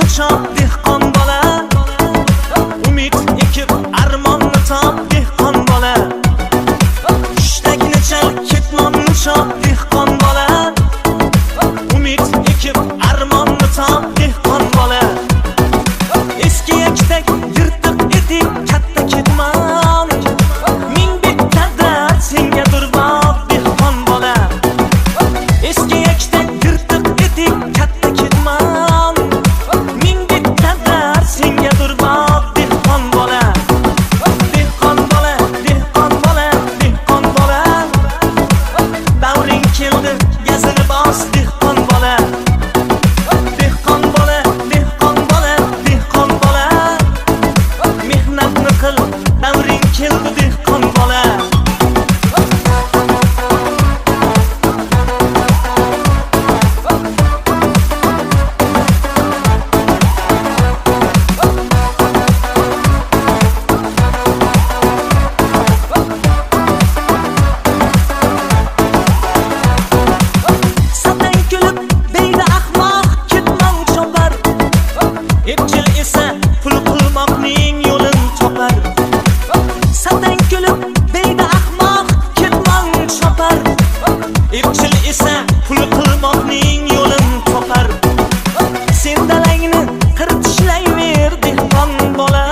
chop dehqon bola, umid ekib armonni top dehqon bola, ishtakni chal ketmonni chop dehqon bola, umid ekib armonni top dehqon bola, eski yaktak yirtiq etik katta ketmon, ming bitta dard senga durboq dehqon bola, eski yaktak yirtiq etik katta ketmon, ming bitta dard senga durboq dehqon bola, dehqon bola, dehqon bola, dehqon bola, davring keldi gazini bos dehqon bola, dehqon bola, dehqon bola, dehqon bola, mehnatni qil davring keldi dehqon bola. Satang kulib deydi ahmoq ketmon chopar, epchil esa pul qilmoqning yo'lin topar. Satang kulib deydi ahmoq ketmon chopar, epchil esa pul qilmoqning yo'lin topar. Sen dalangni qirt ishlayver dehqon bola,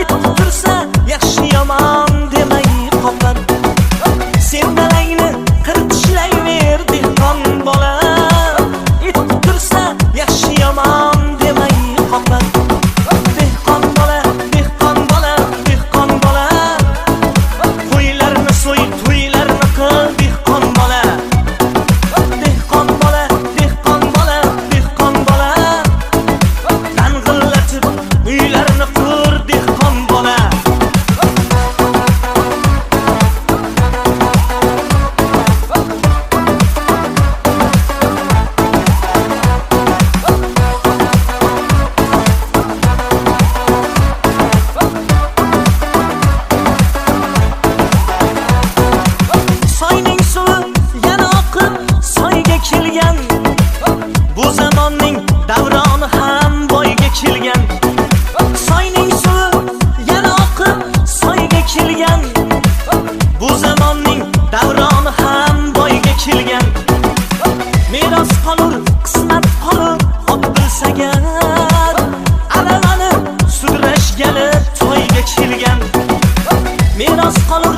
it tursa yaxshi yomon demay qopar. Sen dalangni qirt ishlayver dehqon bola, it tursa yaxshi yomon demay qopar. Dehqon bola, dehqon bola, dehqon bola, qo'ylarni so'y, to'ylarni qil dehqon bola. Dehqon bola, dehqon bola, dehqon bola, dang'illatib uylarni qur dehqon bola. Soyning suvi yana oqib soyga kelgan, bu zamonning davroni ham boyga kelgan. Soyning suvi yana oqib soyga kelgan, bu zamonning davroni ham boyga kelgan. Meros qolur, qismat qolur, ot bilsagan, aravani sudrashgali to'yga kelgan. Meros qolur,